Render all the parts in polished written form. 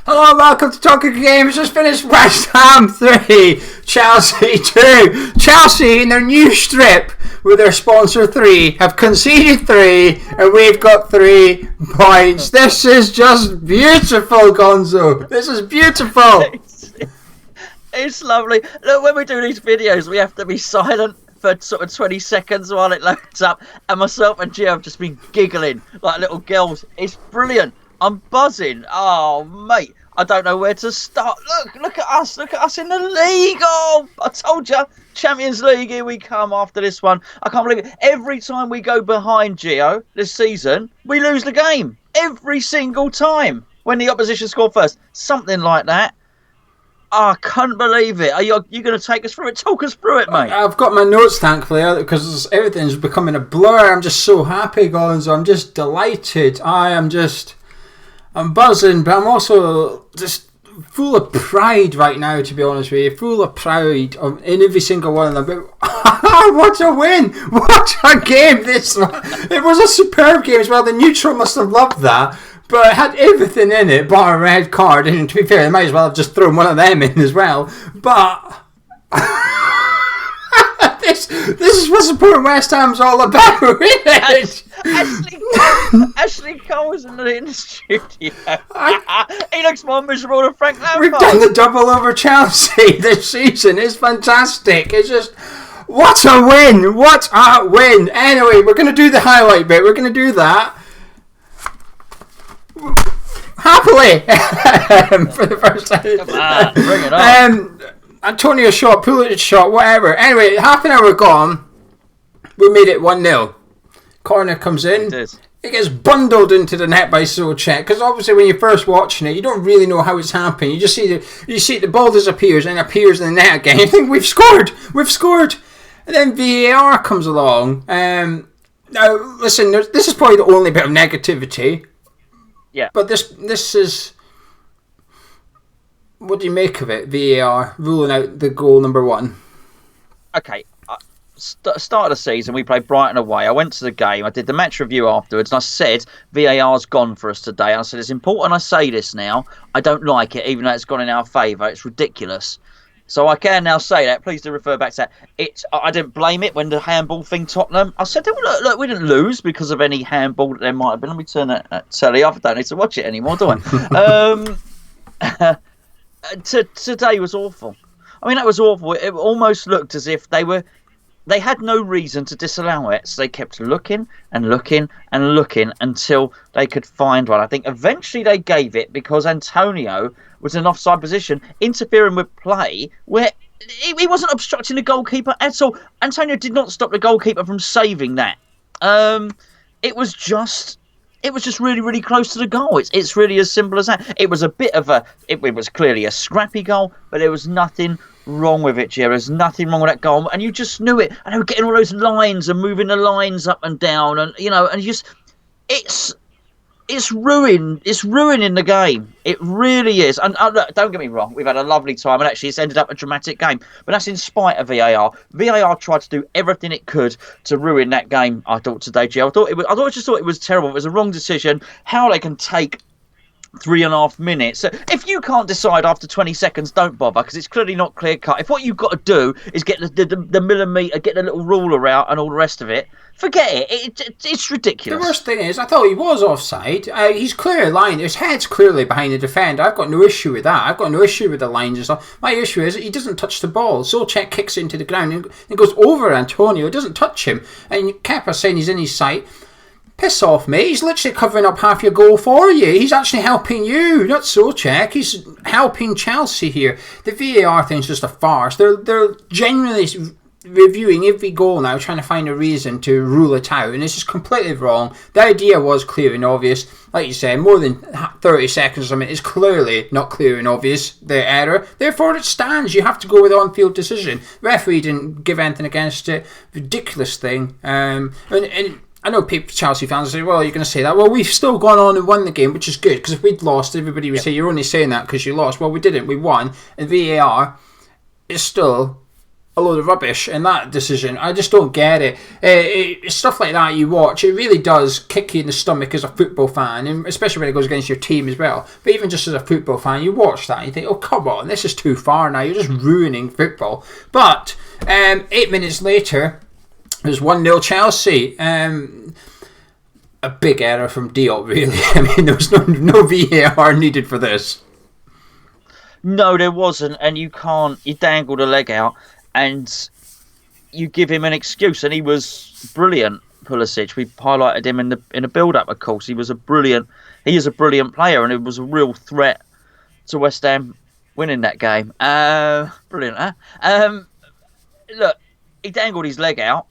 Hello and welcome to Talking Games. Just finished West Ham 3, Chelsea 2. Chelsea, in their new strip with their sponsor 3, have conceded 3 and we've got 3 points. This is just beautiful, Gonzo. This is beautiful. It's lovely. Look, when we do these videos, we have to be silent for sort of 20 seconds while it loads up. And myself and Geo have just been giggling like little girls. It's brilliant. I'm buzzing. Oh, mate. I don't know where to start. Look at us. Look at us in the league. Oh, I told you. Champions League, here we come after this one. I can't believe it. Every time we go behind, Geo, this season, we lose the game. Every single time when the opposition score first. Something like that. I can't believe it. Are you going to take us through it? Talk us through it, mate. I've got my notes, thankfully, because everything's becoming a blur. I'm just so happy, Gonzo. I'm just delighted. I'm buzzing, but I'm also just full of pride right now, to be honest with you. Full of pride in every single one of them. What a win! What a game this one! It was a superb game as well. The neutral must have loved that. But it had everything in it, but a red card. And to be fair, they might as well have just thrown one of them in as well. But this is what supporting West Ham's all about, isn't it? Ashley Cole's in the studio. He looks more miserable than Frank Lampard. We've done the double over Chelsea this season. It's fantastic. It's just, what a win. What a win. Anyway, we're going to do the highlight bit. We're going to do that. Happily. For the first time. Come on, bring it on. Antonio shot, Pulisic shot, whatever. Anyway, half an hour gone. We made it 1-0. Corner comes in. It gets bundled into the net by Souček, because obviously when you're first watching it, you don't really know how it's happening. You just see the ball disappears and appears in the net again. You think, we've scored, and then VAR comes along. Now listen, this is probably the only bit of negativity. Yeah. But this is, what do you make of it? VAR ruling out the goal number 1. Okay. Start of the season, we played Brighton away. I went to the game. I did the match review afterwards, and I said VAR's gone for us today. And I said it's important I say this now. I don't like it, even though it's gone in our favour. It's ridiculous. So I can now say that. Please do refer back to that. I didn't blame it when the handball thing Tottenham. I said, look, we didn't lose because of any handball that there might have been. Let me turn that telly off. I don't need to watch it anymore, do I? Today was awful. I mean, that was awful. It almost looked as if they had no reason to disallow it, so they kept looking and looking and looking until they could find one. I think eventually they gave it because Antonio was in an offside position, interfering with play where he wasn't obstructing the goalkeeper at all. Antonio did not stop the goalkeeper from saving that. It was just really, really close to the goal. It's really as simple as that. It was a bit of it was clearly a scrappy goal, but there was nothing wrong with it, Jerry. There's nothing wrong with that goal, and you just knew it. And they were getting all those lines and moving the lines up and down, and it's ruining the game. It really is. And look, don't get me wrong, we've had a lovely time, and actually it's ended up a dramatic game. But that's in spite of VAR. VAR tried to do everything it could to ruin that game. I thought today, Gio. I just thought it was terrible. It was a wrong decision. How they can take 3.5 minutes. So if you can't decide after 20 seconds, don't bother, because it's clearly not clear cut. If what you've got to do is get the millimetre, get the little ruler out and all the rest of it, forget it. It's ridiculous. The worst thing is, I thought he was offside. He's clear line. His head's clearly behind the defender. I've got no issue with that. I've got no issue with the lines and stuff. My issue is he doesn't touch the ball. Souček kicks it into the ground and it goes over Antonio. It doesn't touch him. And Kepa's saying he's in his sight. Piss off, mate. He's literally covering up half your goal for you. He's actually helping you, not Souček. He's helping Chelsea here. The VAR thing's just a farce. They're genuinely reviewing every goal now, trying to find a reason to rule it out, and it's just completely wrong. The idea was clear and obvious. Like you said, more than 30 seconds or something is clearly not clear and obvious, the error. Therefore, it stands. You have to go with the on-field decision. Referee didn't give anything against it. Ridiculous thing. And I know people, Chelsea fans say, well, you're going to say that. Well, we've still gone on and won the game, which is good, because if we'd lost, everybody would say, you're only saying that because you lost. Well, we didn't. We won. And VAR is still a load of rubbish in that decision. I just don't get it. Stuff like that you watch, it really does kick you in the stomach as a football fan, and especially when it goes against your team as well. But even just as a football fan, you watch that and you think, oh, come on, this is too far now. You're just ruining football. But 8 minutes later, it was 1-0 Chelsea. A big error from Diop, really. I mean, there was no VAR needed for this. No, there wasn't, and you dangled a leg out, and you give him an excuse, and he was brilliant. Pulisic, we highlighted him in the build-up. Of course, he is a brilliant player, and it was a real threat to West Ham winning that game. Brilliant, huh? Look, he dangled his leg out,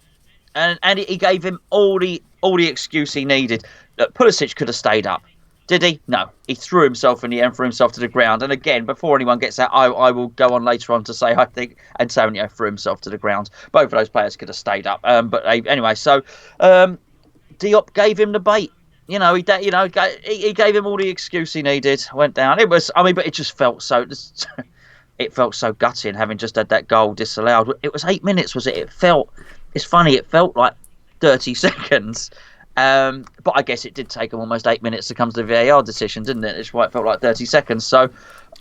and he gave him all the excuse he needed. Look, Pulisic could have stayed up. Did he? No. He threw himself in the end, threw himself to the ground. And again, before anyone gets that, I will go on later on to say I think Antonio threw himself to the ground. Both of those players could have stayed up. Anyway, so Diop gave him the bait. He gave him all the excuse he needed. Went down. But it just felt so. It felt so gutting having just had that goal disallowed. It was 8 minutes, was it? It's funny. It felt like 30 seconds. But I guess it did take them almost 8 minutes to come to the VAR decision, didn't it? It's why it felt like 30 seconds. So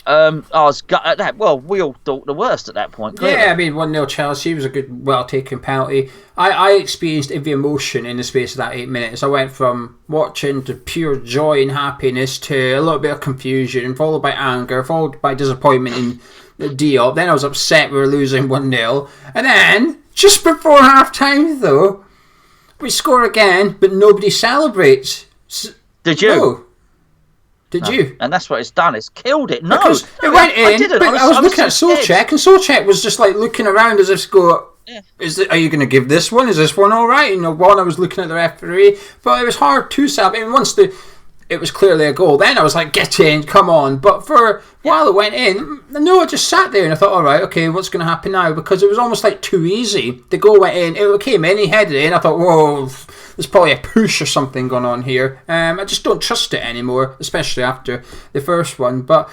I was at that. Well, we all thought the worst at that point. Clearly. Yeah, I mean, 1-0 Chelsea was a good, well-taken penalty. I experienced every emotion in the space of that 8 minutes. I went from watching to pure joy and happiness to a little bit of confusion, followed by anger, followed by disappointment in Diop. Then I was upset we were losing 1-0. And then, just before half-time, though, we score again, but nobody celebrates. Did you? No. Did you? And that's what it's done. It's killed it. No, because it went in. I didn't. I was looking at Solskjaer, and Solskjaer was just like looking around as if to go, are you going to give this one? Is this one all right? One, I was looking at the referee, but it was hard to celebrate. I mean, once it was clearly a goal, then I was like, get in, come on. But for a while it went in, no, I just sat there and I thought, all right, okay, what's going to happen now? Because it was almost like too easy. The goal went in, it came in, he headed it in. I thought, whoa, there's probably a push or something going on here. I just don't trust it anymore, especially after the first one. But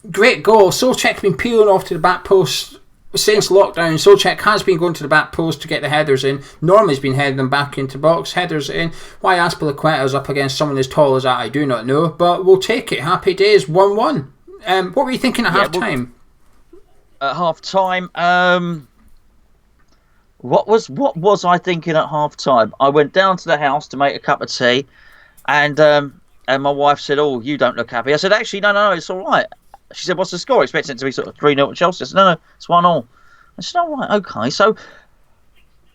great goal. Solskjaer's been peeling off to the back post since lockdown. Solskjaer has been going to the back post to get the headers in. Normally he's been heading them back into box. Headers in. Why Azpilicueta's up against someone as tall as that, I do not know. But we'll take it. Happy days. 1-1. What were you thinking at half time? At half time, what was I thinking at half time? I went down to the house to make a cup of tea, and my wife said, "Oh, you don't look happy." I said, "Actually, no, it's all right." She said, "What's the score?" Expecting it to be sort of 3-0 at Chelsea. I said, "No, it's 1-1." I said, "All right, okay." So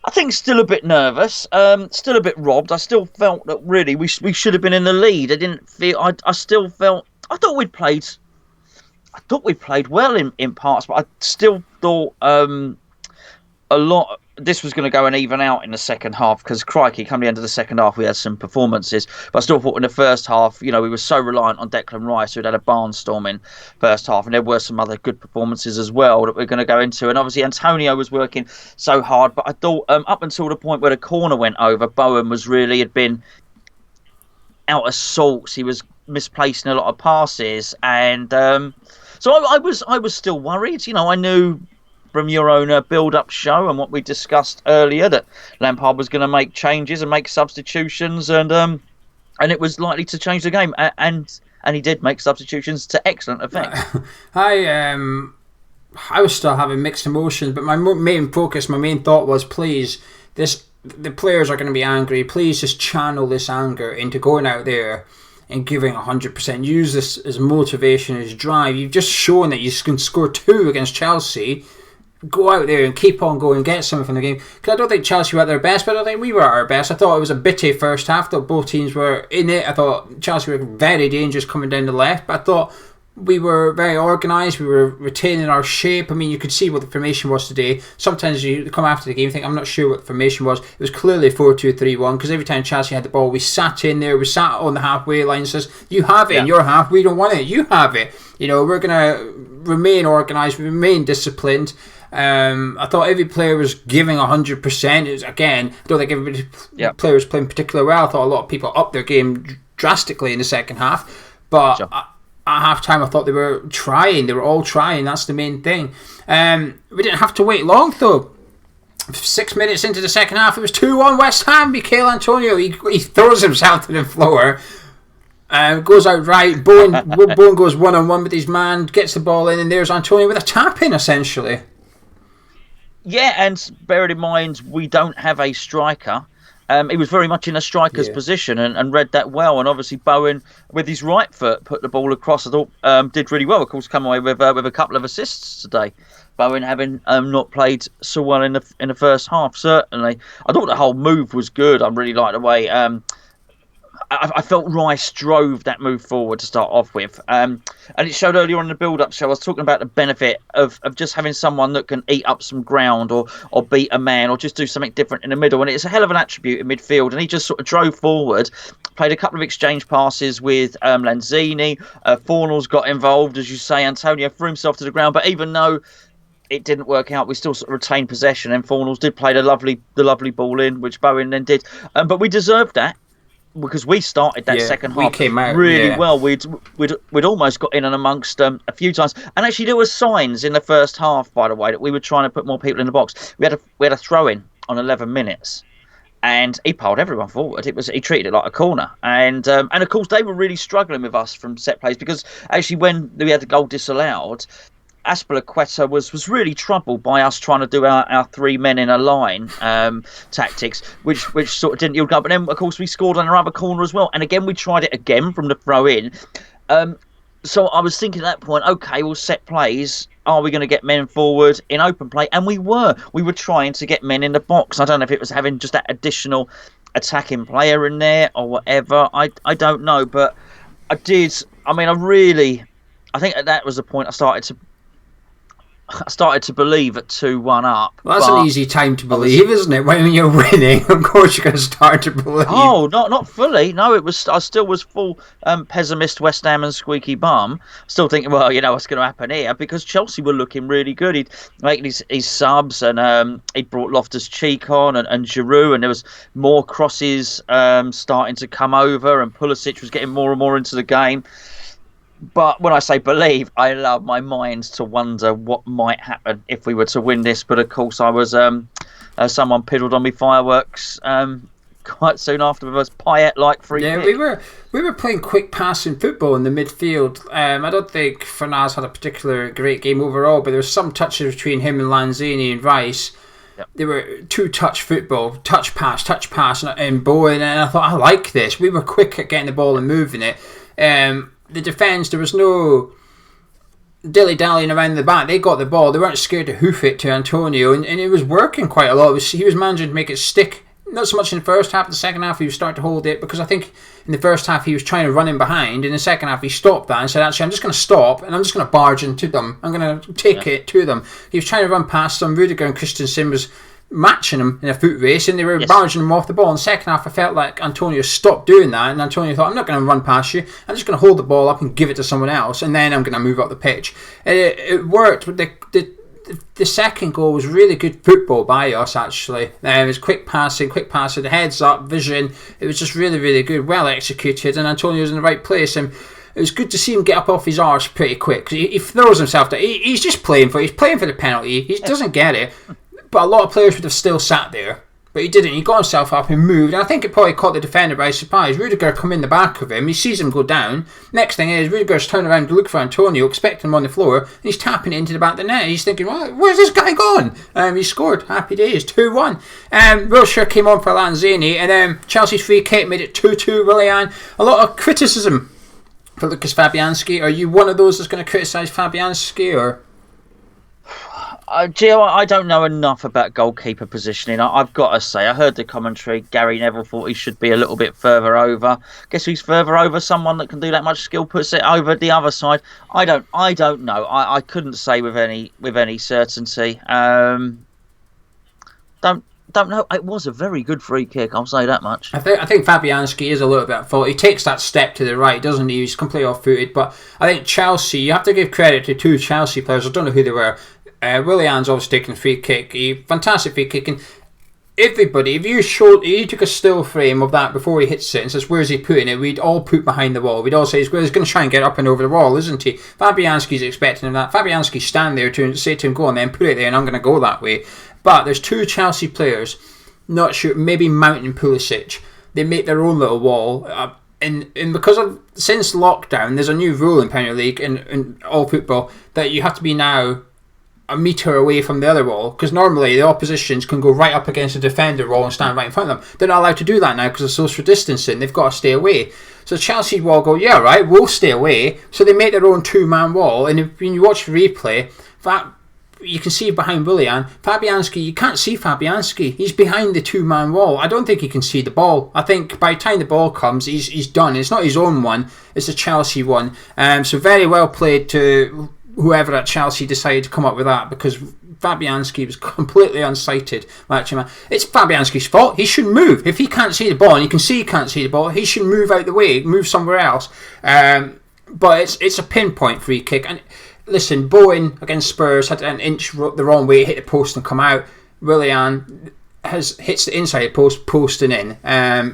I think still a bit nervous, still a bit robbed. I still felt that really we should have been in the lead. I didn't feel. I still felt. I thought we'd played well in parts, but I still thought a lot. This was going to go and even out in the second half because, crikey, come the end of the second half, we had some performances. But I still thought in the first half, we were so reliant on Declan Rice, who'd had a barnstorming first half, and there were some other good performances as well that we're going to go into. And obviously, Antonio was working so hard, but I thought up until the point where the corner went over, Bowen had been out of sorts. He was misplacing a lot of passes, and so I was still worried. I knew from your own build-up show and what we discussed earlier that Lampard was going to make changes and make substitutions, and it was likely to change the game, and he did make substitutions to excellent effect. I was still having mixed emotions, but my main thought was, please, the players are going to be angry. Please just channel this anger into going out there and giving 100%. Use this as motivation, as drive. You've just shown that you can score 2 against Chelsea. Go out there and keep on going, get something from the game. Because I don't think Chelsea were at their best, but I don't think we were at our best. I thought it was a bitty first half. I thought both teams were in it. I thought Chelsea were very dangerous coming down the left, but I thought we were very organised. We were retaining our shape. I mean, you could see what the formation was today. Sometimes you come after the game and think, I'm not sure what the formation was. It was clearly 4-2-3-1, because every time Chelsea had the ball, we sat in there, we sat on the halfway line and says, you have it in your half, we don't want it, you have it. We're going to remain organised, remain disciplined. I thought every player was giving 100%. It was, again, I don't think every player was playing particularly well. I thought a lot of people upped their game drastically in the second half. But at half-time, I thought they were trying. They were all trying. That's the main thing. We didn't have to wait long, though. 6 minutes into the second half, it was 2-1 West Ham. Mikel Antonio, he throws himself to the floor. Goes out right. Bowen goes one-on-one with his man, gets the ball in, and there's Antonio with a tap-in, essentially. Yeah, and bearing in mind, we don't have a striker. He was very much in a striker's position and read that well. And obviously Bowen, with his right foot, put the ball across. I thought did really well. Of course, come away with a couple of assists today. Bowen having not played so well in the first half, certainly. I thought the whole move was good. I really liked the way I felt Rice drove that move forward to start off with. And it showed earlier on in the build-up show. I was talking about the benefit of just having someone that can eat up some ground or beat a man or just do something different in the middle. And it's a hell of an attribute in midfield. And he just sort of drove forward, played a couple of exchange passes with Lanzini. Fornals got involved, as you say. Antonio threw himself to the ground. But even though it didn't work out, we still sort of retained possession. And Fornals did play the lovely ball in, which Bowen then did. But we deserved that, because we started that second half really well. We'd almost got in and amongst a few times, and actually there were signs in the first half, by the way, that we were trying to put more people in the box. We had a throw in on 11 minutes, and he piled everyone forward. He treated it like a corner, and of course they were really struggling with us from set plays, because actually when we had the goal disallowed, Aspilicueta was really troubled by us trying to do our 3 men in a line tactics, which sort of didn't yield up. And then, of course, we scored on our other corner as well. And again, we tried it again from the throw-in. So I was thinking at that point, OK, we'll set plays. Are we going to get men forward in open play? And we were. We were trying to get men in the box. I don't know if it was having just that additional attacking player in there or whatever. I don't know. But I did. I mean, I think that was the point I started to believe at 2-1 up. Well, that's an easy time to believe, isn't it? When you're winning, of course you're going to start to believe. Oh, not fully. No, I still was full pessimist, West Ham and squeaky bum. Still thinking, well, what's going to happen here? Because Chelsea were looking really good. He'd made his subs, and he'd brought Loftus-Cheek on and Giroud, and there was more crosses starting to come over, and Pulisic was getting more and more into the game. But when I say believe, I allow my mind to wonder what might happen if we were to win this. But of course, I was someone piddled on me fireworks quite soon after with a Payet-like free kick. we were playing quick passing football in the midfield. I don't think Fornals had a particular great game overall, but there was some touches between him and Lanzini and Rice. Yep. They were two-touch football, touch pass, and Bowen, and I thought, I like this. We were quick at getting the ball and moving it. The defence, there was no dilly-dallying around the back. They got the ball. They weren't scared to hoof it to Antonio, and it was working quite a lot. He was managing to make it stick. Not so much in the first half. The second half, he was starting to hold it, because I think in the first half, he was trying to run in behind. In the second half, he stopped that and said, actually, I'm just going to stop, and I'm just going to barge into them. I'm going to take it to them. He was trying to run past them. Rudiger and Christensen was matching him in a foot race, and they were barging him off the ball. In the second half, I felt like Antonio stopped doing that, and Antonio thought, I'm not going to run past you, I'm just going to hold the ball up and give it to someone else, and then I'm going to move up the pitch. It worked. The second goal was really good football by us, actually. It was quick passing, the heads up, vision. It was just really, really good, well executed, and Antonio was in the right place, and it was good to see him get up off his arse pretty quick, because he throws himself down. He's just playing for the penalty. He doesn't get it. But a lot of players would have still sat there. But he didn't. He got himself up and moved. And I think it probably caught the defender by surprise. Rudiger come in the back of him. He sees him go down. Next thing is, Rudiger's turning around to look for Antonio, expecting him on the floor. And he's tapping it into the back of the net. He's thinking, well, where's this guy gone? He scored. Happy days. 2-1. Wilshere came on for Lanzini. And Chelsea's free kick made it 2-2. Willian. A lot of criticism for Lucas Fabianski. Are you one of those that's going to criticise Fabianski, or... Gio, I don't know enough about goalkeeper positioning. I've got to say, I heard the commentary. Gary Neville thought he should be a little bit further over. Guess who's further over? Someone that can do that much skill puts it over the other side. I don't know. I couldn't say with any certainty. Don't know. It was a very good free kick. I'll say that much. I think Fabianski is a little bit at fault. He takes that step to the right, doesn't he? He's completely off-footed. But I think Chelsea, you have to give credit to two Chelsea players. I don't know who they were. Willian's obviously taking a free kick. Fantastic free kick. And everybody, if you took a still frame of that before he hits it and says, where's he putting it? We'd all put behind the wall. We'd all say, he's going to try and get up and over the wall, isn't he? Fabianski's expecting him that. Fabianski stand there to say to him, go on then, put it there, and I'm going to go that way. But there's two Chelsea players, not sure, maybe Mount and Pulisic. They make their own little wall. And because of, since lockdown, there's a new rule in Premier League and all football that you have to be now a metre away from the other wall, because normally the oppositions can go right up against the defender wall and stand right in front of them. They're not allowed to do that now because of social distancing. They've got to stay away. So Chelsea wall go, yeah, right, we'll stay away. So they make their own two-man wall, and when you watch the replay, you can see behind Willian. Fabianski, you can't see Fabianski. He's behind the two-man wall. I don't think he can see the ball. I think by the time the ball comes, he's done. It's not his own one. It's a Chelsea one. So very well played to whoever at Chelsea decided to come up with that, because Fabianski was completely unsighted. It's Fabianski's fault. He should move. If he can't see the ball, and you can see he can't see the ball, he should move out the way, move somewhere else. But it's a pinpoint free kick. And listen, Bowen against Spurs had an inch the wrong way, hit the post and come out. Willian hits the inside post, posting in.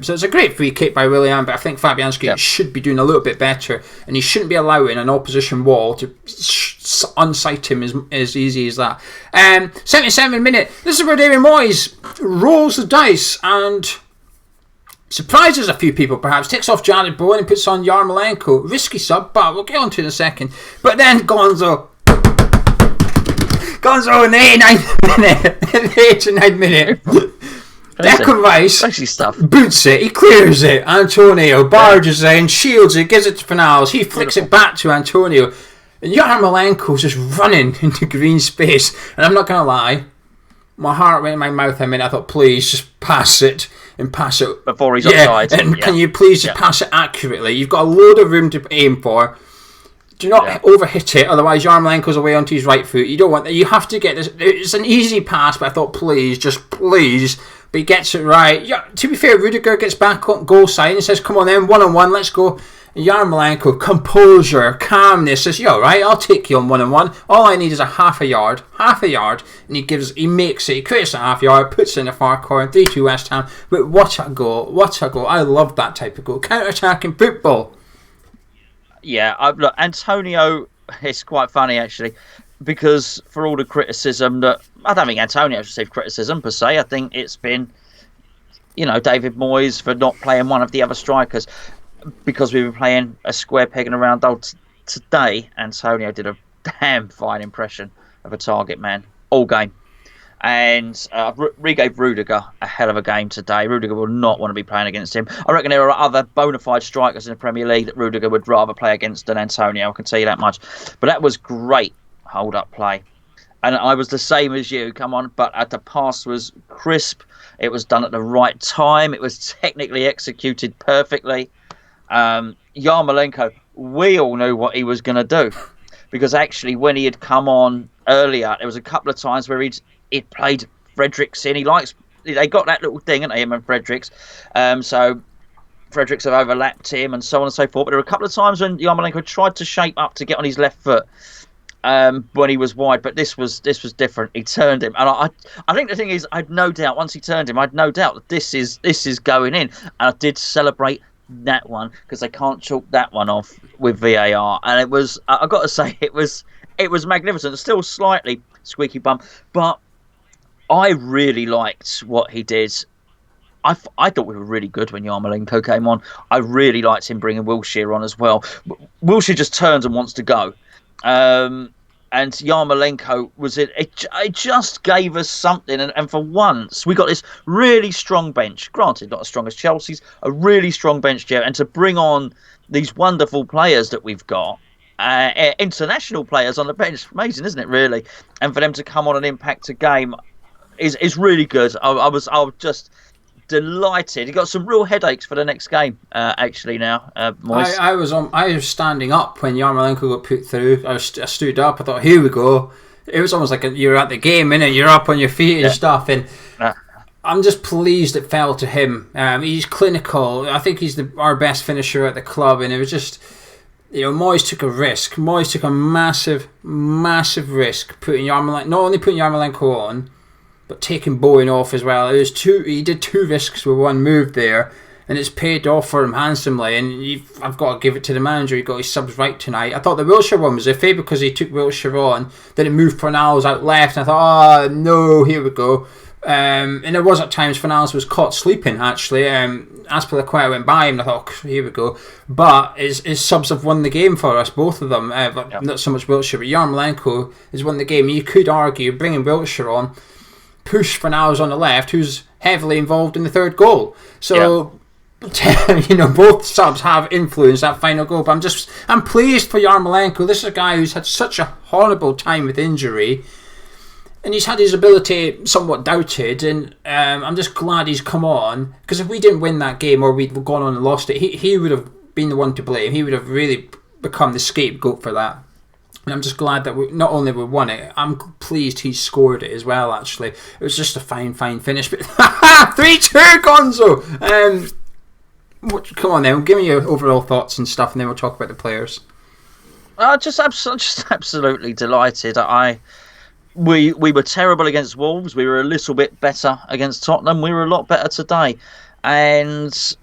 So it's a great free kick by Willian, but I think Fabianski should be doing a little bit better, and he shouldn't be allowing an opposition wall to unsight him as easy as that. 77 minute. This is where David Moyes rolls the dice and surprises a few people, perhaps. Takes off Jared Bowen and puts on Yarmolenko. Risky sub, but we'll get on to it in a second. But then Gonzo in the 89th minute. Declan Rice boots it, he clears it. Antonio barges in, shields it, gives it to Fornals. He flicks it back to Antonio. And Yarmolenko's just running into green space. And I'm not going to lie, my heart went in my mouth a minute. I thought, please just pass it. And pass it before he's offside. And can you please just pass it accurately? You've got a load of room to aim for. Do not overhit it, otherwise Yarmolenko's away onto his right foot. You don't want that. You have to get this. It's an easy pass, but I thought, please. But he gets it right. Yeah, to be fair, Rudiger gets back on goal side and says, come on then, 1-on-1, let's go. And Yarmolenko, composure, calmness, says, yeah, right, I'll take you on 1-on-1. All I need is a half a yard, and he makes it, he creates a half yard, puts it in the far corner, 3-2 West Ham. But what a goal. I love that type of goal. Counter-attacking football. Yeah, look, Antonio, it's quite funny actually, because for all the criticism that, I don't think Antonio received criticism per se. I think it's been, David Moyes for not playing one of the other strikers, because we were playing a square peg in a round hole today. Antonio did a damn fine impression of a target man all game. And gave Rudiger a hell of a game today. Rudiger will not want to be playing against him. I reckon there are other bona fide strikers in the Premier League that Rudiger would rather play against than Antonio. I can tell you that much. But that was great hold-up play. And I was the same as you, but the pass was crisp. It was done at the right time. It was technically executed perfectly. Yarmolenko, we all knew what he was going to do. Because actually, when he had come on earlier, there was a couple of times where he'd played Fredericks in. They got that little thing, haven't they, him and Fredericks? So Fredericks have overlapped him and so on and so forth. But there were a couple of times when Yarmolenko tried to shape up to get on his left foot when he was wide. But this was different. He turned him, and I think the thing is, I'd no doubt once he turned him, I'd no doubt that this is going in. And I did celebrate that one because they can't chalk that one off with VAR. And it was, I've got to say, it was magnificent. Still slightly squeaky bum, but I really liked what he did. I thought we were really good when Yarmolenko came on. I really liked him bringing Wilshere on as well. Wilshere just turns and wants to go. And Yarmolenko was it. It just gave us something. And for once, we got this really strong bench. Granted, not as strong as Chelsea's. A really strong bench, Joe. And to bring on these wonderful players that we've got. International players on the bench. Amazing, isn't it, really? And for them to come on and impact a game is really good. I was just delighted. He got some real headaches for the next game. Actually, now, Moyes. I was standing up when Yarmolenko got put through. I stood up. I thought, here we go. It was almost like you're at the game, innit? You're up on your feet and stuff. And I'm just pleased it fell to him. He's clinical. I think he's our best finisher at the club, and it was just. Moyes took a risk. Moyes took a massive, massive risk not only putting Yarmolenko on, but taking Bowen off as well. He did 2 risks with 1 move there, and it's paid off for him handsomely. And I've got to give it to the manager. He got his subs right tonight. I thought the Wilshere one was iffy because he took Wilshere on, then it moved Fornals out left, and I thought, oh no, here we go. And there was at times Fornals was caught sleeping actually. Aspilicueta went by him and I thought, here we go. But his subs have won the game for us, both of them. But not so much Wilshere, but Yarmolenko has won the game. You could argue bringing Wilshere on, push Fornals on the left, who's heavily involved in the 3rd goal. So both subs have influenced that final goal. But I'm pleased for Yarmolenko. This is a guy who's had such a horrible time with injury, and he's had his ability somewhat doubted, and I'm just glad he's come on, because if we didn't win that game or we'd gone on and lost it, he would have been the one to blame. He would have really become the scapegoat for that. And I'm just glad that not only we won it, I'm pleased he scored it as well, actually. It was just a fine finish. But 3-2 Gonzo! Come on then, give me your overall thoughts and stuff, and then we'll talk about the players. Just absolutely delighted. We were terrible against Wolves. We were a little bit better against Tottenham. We were a lot better today. And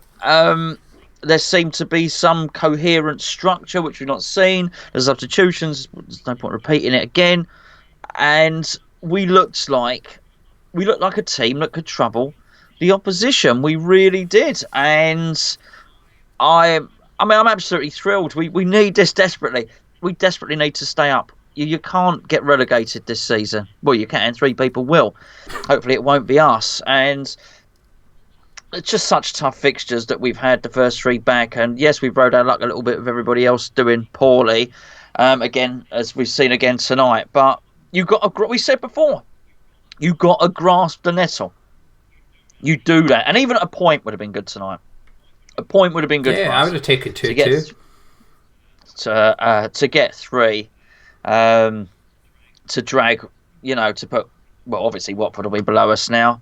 there seemed to be some coherent structure, which we've not seen. There's substitutions. There's no point repeating it again. And we looked like a team that could trouble the opposition. We really did. And I'm absolutely thrilled. We need this desperately. We desperately need to stay up. You can't get relegated this season. Well, you can. 3 people will. Hopefully it won't be us. And it's just such tough fixtures that we've had the first 3 back. And yes, we've rode our luck a little bit with everybody else doing poorly. Again, as we've seen again tonight. But we said before, you got to grasp the nettle. You do that. And even a point would have been good tonight. A point would have been good for us. Yeah, I would have taken 2-2. To get 3. To drag, to put, well, obviously Watford will be below us now,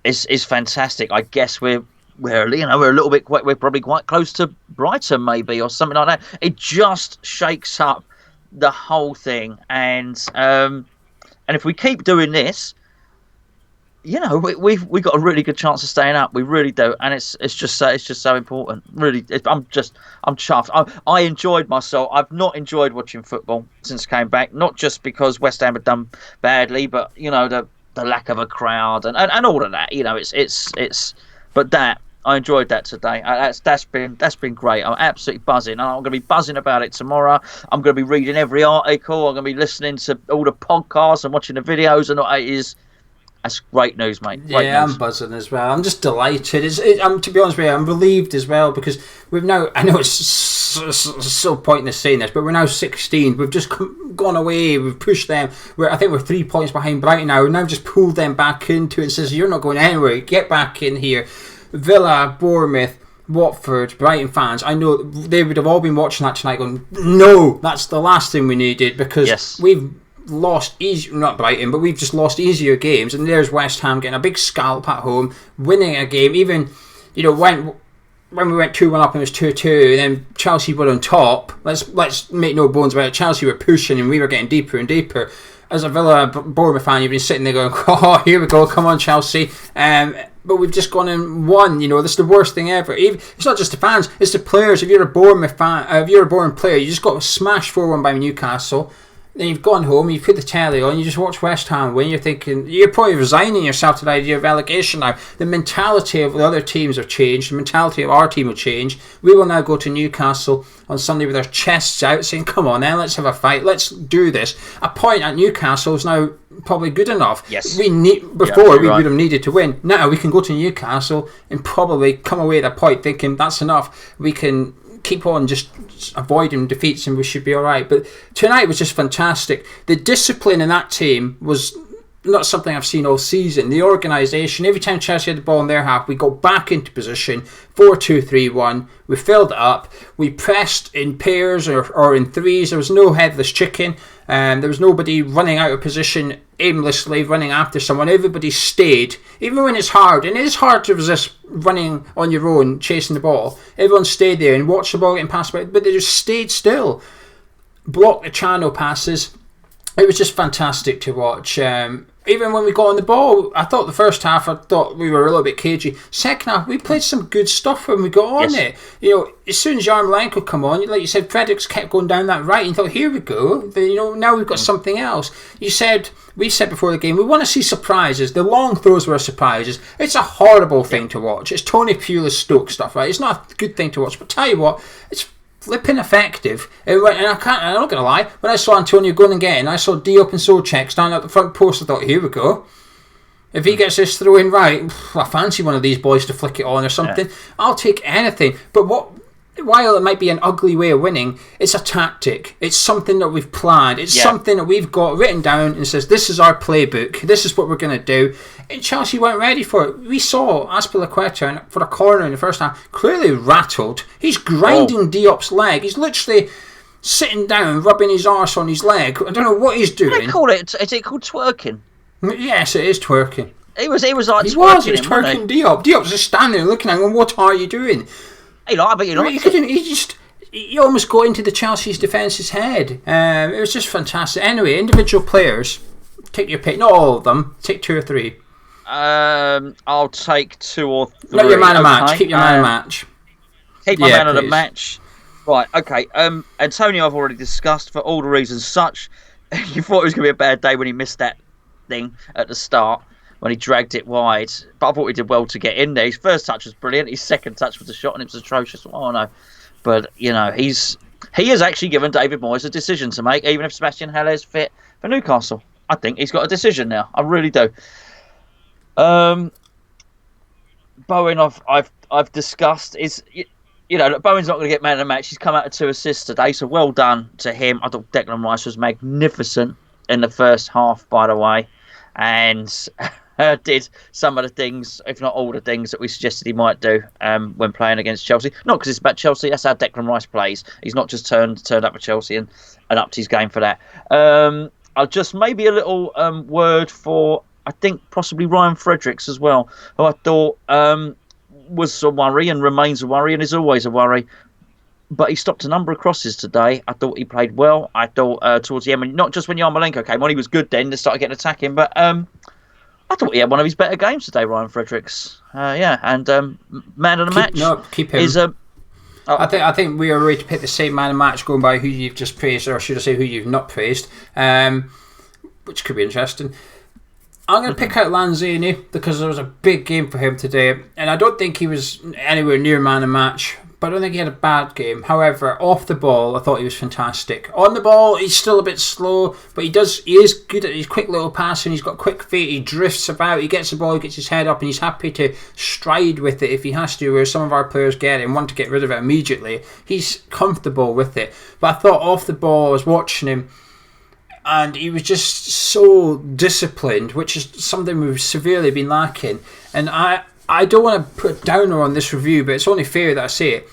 is fantastic. I guess we're a little bit, we're probably quite close to Brighton maybe, or something like that. It just shakes up the whole thing, and if we keep doing this, we've got a really good chance of staying up. We really do, and it's just so important. Really, I'm chuffed. I enjoyed myself. I've not enjoyed watching football since I came back. Not just because West Ham had done badly, but the lack of a crowd and all of that. But that I enjoyed that today. That's been great. I'm absolutely buzzing, and I'm going to be buzzing about it tomorrow. I'm going to be reading every article. I'm going to be listening to all the podcasts and watching the videos, and it is. That's great news, mate. Great news. I'm buzzing as well. I'm just delighted. To be honest with you, I'm relieved as well, because we've now, I know it's so pointless saying this, but we're now 16. We've just gone away. We've pushed them. I think we're 3 points behind Brighton now. We've now just pulled them back into it and says, you're not going anywhere. Get back in here. Villa, Bournemouth, Watford, Brighton fans, I know they would have all been watching that tonight going, no, that's the last thing we needed, because we've lost not Brighton, but we've just lost easier games, and there's West Ham getting a big scalp at home, winning a game. Even when we went 2-1 up and it was 2-2, and then Chelsea were on top. Let's make no bones about it. Chelsea were pushing and we were getting deeper and deeper. As a Villa Bournemouth fan, you've been sitting there going, oh, here we go, come on Chelsea. But we've just gone and won. This is the worst thing ever. It's not just the fans, it's the players. If you're a Bournemouth fan, if you're a Bournemouth player, you just got smashed 4-1 by Newcastle. Then you've gone home, you put the telly on, you just watch West Ham win, you're thinking, you're probably resigning yourself to the idea of relegation now. The mentality of the other teams have changed, the mentality of our team will change. We will now go to Newcastle on Sunday with our chests out, saying, come on then, let's have a fight, let's do this. A point at Newcastle is now probably good enough. Yes. We would have needed to win. Now we can go to Newcastle and probably come away at a point thinking, that's enough, we can keep on just avoiding defeats and we should be alright. But tonight was just fantastic. The discipline in that team was not something I've seen all season. The organisation, every time Chelsea had the ball in their half, we got back into position, 4-2-3-1, we filled it up, we pressed in pairs or in threes. There was no headless chicken, there was nobody running out of position aimlessly, running after someone. Everybody stayed, even when it's hard, and it is hard to resist running on your own, chasing the ball. Everyone stayed there and watched the ball getting passed by, but they just stayed still, blocked the channel passes. It was just fantastic to watch. even when we got on the ball, I thought the first half, I thought we were a little bit cagey. Second half, we played some good stuff when we got on it. As soon as Yarmolenko come on, like you said, Fredericks kept going down that right, and you thought, here we go. Now we've got something else. We said before the game, we want to see surprises. The long throws were surprises. It's a horrible thing to watch. It's Tony Pulis Stoke stuff, right? It's not a good thing to watch. But tell you what, it's flipping effective. And I'm not going to lie, when I saw Antonio going and getting, I saw Diop and Souček standing at the front post, I thought, here we go. If he gets this throw in right, I fancy one of these boys to flick it on or something. Yeah. I'll take anything. But while it might be an ugly way of winning, it's a tactic. It's something that we've planned. It's something that we've got written down and says, this is our playbook. This is what we're going to do. And Chelsea weren't ready for it. We saw Azpilicueta for a corner in the first half, clearly rattled. He's grinding Diop's leg. He's literally sitting down, rubbing his arse on his leg. I don't know what he's doing. They call it, is it called twerking? Yes, it is twerking. He was like twerking. He was twerking Diop. Diop's just standing there looking at him, what are you doing? He almost got into the Chelsea's defence's head. It was just fantastic. Anyway, individual players, take your pick. Not all of them. Take 2 or 3. I'll take 2 or 3. Not your man of match. Keep your man of match. Keep my man of the match. Right. Okay. Antonio, I've already discussed for all the reasons. Such, you thought it was going to be a bad day when he missed that thing at the start, when he dragged it wide, but I thought he did well to get in there. His first touch was brilliant. His second touch was a shot, and it was atrocious. Oh no! But he has actually given David Moyes a decision to make, even if Sebastian Haller is fit for Newcastle. I think he's got a decision now. I really do. Bowen, I've discussed is Bowen's not going to get man of the match. He's come out with 2 assists today, so well done to him. I thought Declan Rice was magnificent in the first half, by the way, and did some of the things, if not all the things, that we suggested he might do when playing against Chelsea. Not because it's about Chelsea, that's how Declan Rice plays. He's not just turned up with Chelsea and upped his game for that. I'll just maybe a little word for, I think, possibly Ryan Fredericks as well, who I thought was a worry and remains a worry and is always a worry. But he stopped a number of crosses today. I thought he played well. I thought towards the end, not just when Yarmolenko came on, he was good then. They started getting attacking. But I thought he had one of his better games today, Ryan Fredericks. And man of the match. No, keep him. Is, I think we are ready to pick the same man of the match going by who you've just praised, or should I say who you've not praised, which could be interesting. I'm going to pick out Lanzini because there was a big game for him today, and I don't think he was anywhere near man of the match. But I don't think he had a bad game. However, off the ball, I thought he was fantastic. On the ball, he's still a bit slow, but he is good at his quick little passing. He's got quick feet. He drifts about. He gets the ball, he gets his head up, and he's happy to stride with it if he has to, where some of our players get it and want to get rid of it immediately. He's comfortable with it. But I thought off the ball, I was watching him, and he was just so disciplined, which is something we've severely been lacking. And I don't want to put a downer on this review, but it's only fair that I say it.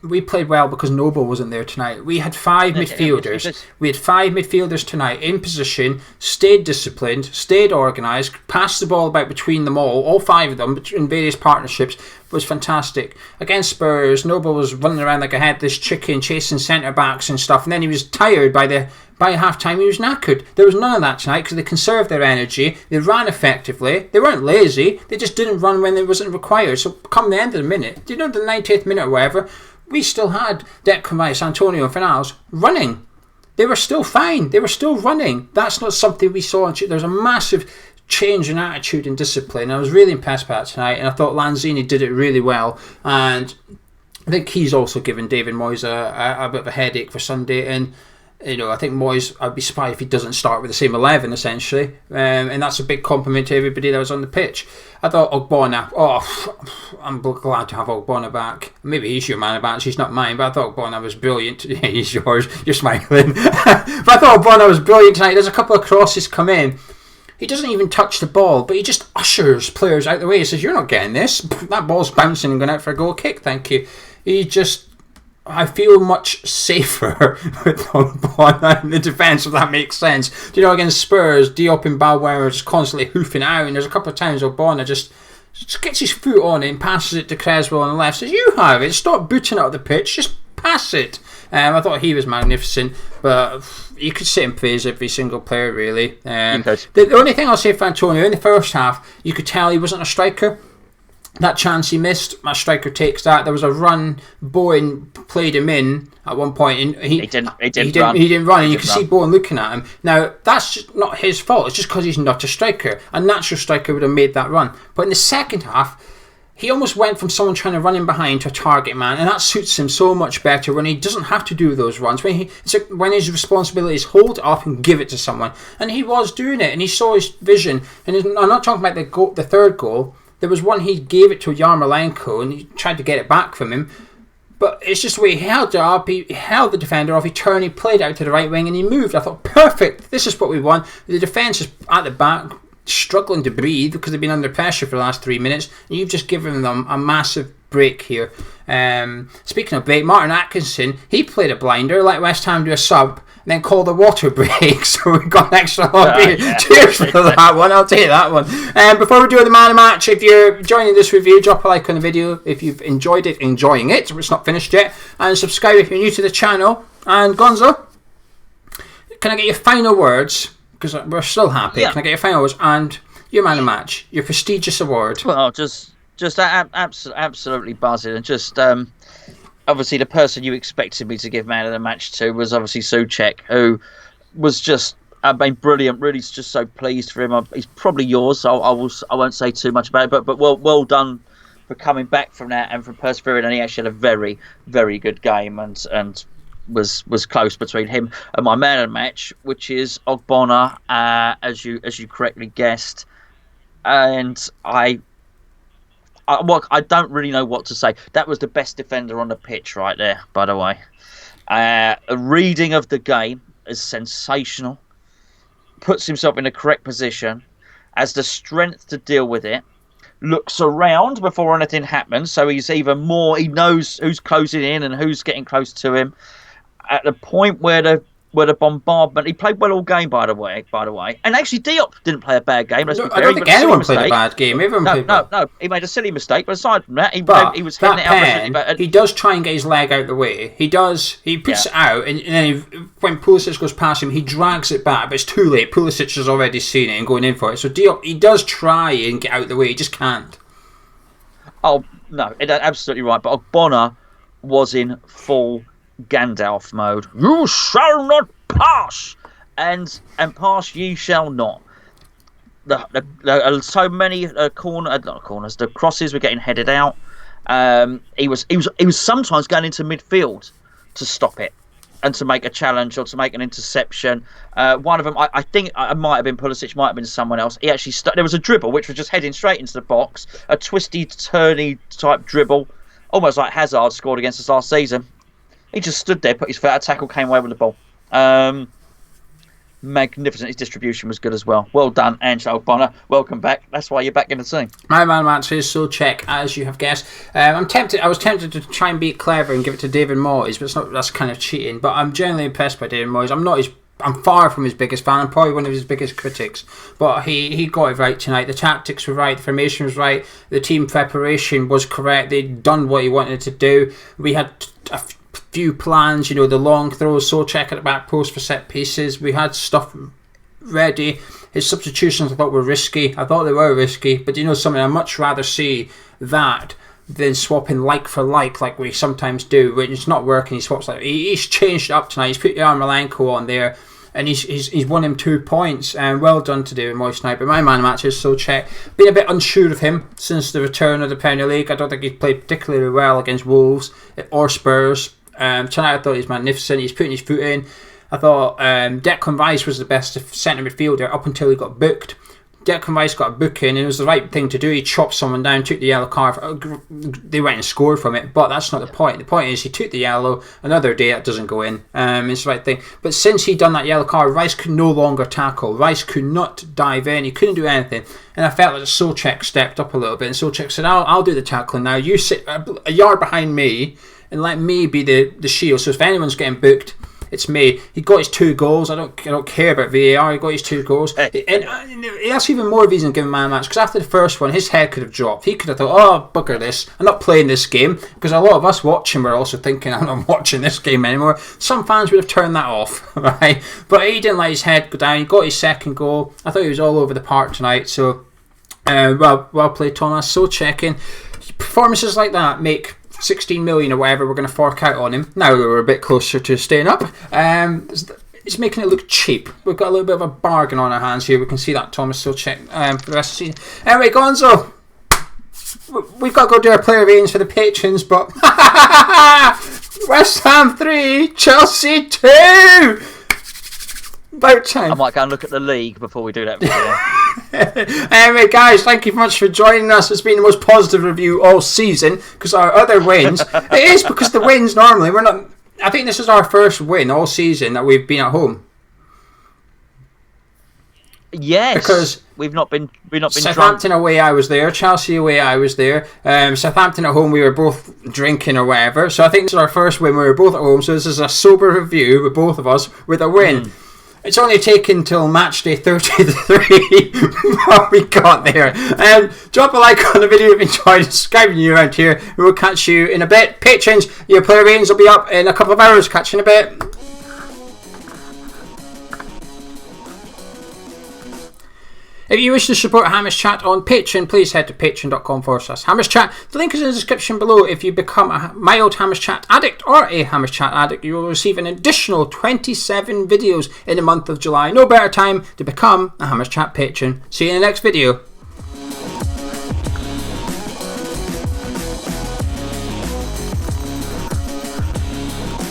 We played well because Noble wasn't there tonight. We had 5 midfielders. We had 5 midfielders tonight in position, stayed disciplined, stayed organised, passed the ball about between them all 5 of them in various partnerships. Was fantastic. Against Spurs, Noble was running around like a headless chicken, chasing centre backs and stuff, and then he was tired by half time. He was knackered. There was none of that tonight because they conserved their energy. They ran effectively. They weren't lazy. They just didn't run when it wasn't required. So come the end of the minute, the 90th minute or whatever, we still had Declan Rice, Antonio and Fernandes running. They were still fine. They were still running. That's not something we saw. There's a massive change in attitude and discipline. I was really impressed by that tonight, and I thought Lanzini did it really well. And I think he's also given David Moyes a bit of a headache for Sunday. And I think Moyes, I'd be surprised if he doesn't start with the same 11 essentially, and that's a big compliment to everybody that was on the pitch. I thought Ogbonna, I'm glad to have Ogbonna back. Maybe he's your man of match, he's not mine, but I thought Ogbonna was brilliant. Yeah, he's yours, you're smiling. But I thought Ogbonna was brilliant tonight. There's a couple of crosses come in. He doesn't even touch the ball, but he just ushers players out the way. He says, you're not getting this. That ball's bouncing and going out for a goal kick, thank you. I feel much safer with Ogbonna in the defence, if that makes sense. Against Spurs, Diop and Balware are just constantly hoofing out, and there's a couple of times Ogbonna just gets his foot on it and passes it to Creswell on the left. Says, you have it, stop booting it up the pitch, just pass it. I thought he was magnificent, but you could sit and praise every single player, really. The only thing I'll say for Antonio, in the first half, you could tell he wasn't a striker. That chance he missed, my striker takes that. There was a run, Bowen played him in at one point, and he didn't run, and you could see Bowen looking at him. Now, that's just not his fault, it's just because he's not a striker. A natural striker would have made that run. But in the second half, he almost went from someone trying to run in behind to a target man, and that suits him so much better when he doesn't have to do those runs. When his responsibility is hold it up and give it to someone. And he was doing it, and he saw his vision. And I'm not talking about the third goal. There was one he gave it to Yarmolenko and he tried to get it back from him. But it's just the way he held it up, he held the defender off, he turned, he played out to the right wing and he moved. I thought, perfect, this is what we want. The defence is at the back, struggling to breathe because they've been under pressure for the last 3 minutes. And you've just given them a massive break here. Speaking of break, Martin Atkinson, he played a blinder, let West Ham do a sub, and then called a water break, so we got an extra long period. Cheers for that one, I'll take that one. Before we do the man of match, if you're joining this review, drop a like on the video if you've enjoyed it, it's not finished yet, and subscribe if you're new to the channel. And Gonzo, can I get your final words, because we're still happy, Can I get your final words and your man of match, your prestigious award? Well, just absolutely buzzing, and just obviously the person you expected me to give man of the match to was obviously Souček, who was just brilliant. Really, just so pleased for him. He's probably yours, so I won't say too much about it. But well done for coming back from that and for persevering. And he actually had a very, very good game and was close between him and my man of the match, which is Ogbonna, as you correctly guessed. And I don't really know what to say. That was the best defender on the pitch right there, by the way. A reading of the game is sensational. Puts himself in the correct position. Has the strength to deal with it. Looks around before anything happens. So he's even more... He knows who's closing in and who's getting close to him. At the point where the bombardment... He played well all game, by the way. And actually, Diop didn't play a bad game. Let's be fair. I don't think anyone played a bad game. No. He made a silly mistake, but aside from that, he was hitting it out. He does try and get his leg out the way. He does. He puts it out, and then when Pulisic goes past him, he drags it back, but it's too late. Pulisic has already seen it and going in for it. So Diop, he does try and get out the way. He just can't. Oh, no. That's absolutely right. But Ogbonna was in full Gandalf mode. You shall not pass, and pass ye shall not. So many corners, the crosses were getting headed out. He was sometimes going into midfield to stop it and to make a challenge or to make an interception. One of them, I think, it might have been Pulisic, might have been someone else. He actually there was a dribble which was just heading straight into the box, a twisty, turny type dribble, almost like Hazard scored against us last season. He just stood there, put his foot out, tackle, came away with the ball. Magnificent. His distribution was good as well. Well done, Angelo Ogbonna. Welcome back. That's why you're back in the team. My man match is Souček, as you have guessed. I was tempted to try and be clever and give it to David Moyes, but that's kind of cheating. But I'm generally impressed by David Moyes. I'm far from his biggest fan. I'm probably one of his biggest critics. But he got it right tonight. The tactics were right. The formation was right. The team preparation was correct. They'd done what he wanted to do. We had a few plans, the long throws, Souček at the back post for set pieces. We had stuff ready. His substitutions I thought were risky. I thought they were risky, but something, I'd much rather see that than swapping like for like we sometimes do. When it's not working, he swaps like. He's changed it up tonight. He's put Yarmolenko on there, and he's won him 2 points. And well done to David Moyes tonight. But my man match is Souček. Been a bit unsure of him since the return of the Premier League. I don't think he's played particularly well against Wolves or Spurs. Tonight I thought he was magnificent. He's putting his foot in. I thought Declan Rice was the best centre midfielder up until he got booked. Declan Rice got a booking and it was the right thing to do. He chopped someone down, took the yellow card. They went and scored from it, but that's not the point. The point is he took the yellow. Another day that doesn't go in. It's the right thing. But since he'd done that yellow card, Rice could no longer tackle. Rice could not dive in. He couldn't do anything. And I felt like Souček stepped up a little bit. And Souček said, I'll do the tackling now. You sit a yard behind me and let me be the shield. So if anyone's getting booked, it's me. He got his 2 goals. I don't care about VAR. He got his 2 goals. And that's even more reason giving man match, because after the first one, his head could have dropped. He could have thought, oh, bugger this. I'm not playing this game, because a lot of us watching were also thinking, I'm not watching this game anymore. Some fans would have turned that off, right? But he didn't let his head go down. He got his second goal. I thought he was all over the park tonight. So, well played, Thomas. So checking. Performances like that make 16 million or whatever we're going to fork out on him. Now we're a bit closer to staying up. It's making it look cheap. We've got a little bit of a bargain on our hands here. We can see that, Thomas. So check for the rest of the season. Anyway, Gonzo, we've got to go do our player ratings for the patrons, but West Ham 3, Chelsea 2. About time. I might go and look at the league before we do that video. Anyway, guys, thank you very much for joining us. It's been the most positive review all season, because our other wins, it is because the wins normally, we're not, I think this is our first win all season that we've been at home. Yes, because we've not been Southampton drunk. Away I was there, Chelsea away I was there, Southampton at home we were both drinking or whatever, so I think this is our first win. We were both at home, so this is a sober review with both of us with a win. It's only taken till match day 33 before we got there. Drop a like on the video if you enjoyed, subscribing you around here. We will catch you in a bit. Patrons, your player ratings will be up in a couple of hours. Catch you in a bit. If you wish to support Hamish Chat on Patreon, please head to patreon.com/Hamish Chat. The link is in the description below. If you become a mild Hamish Chat addict or a Hamish Chat addict, you will receive an additional 27 videos in the month of July. No better time to become a Hamish Chat patron. See you in the next video.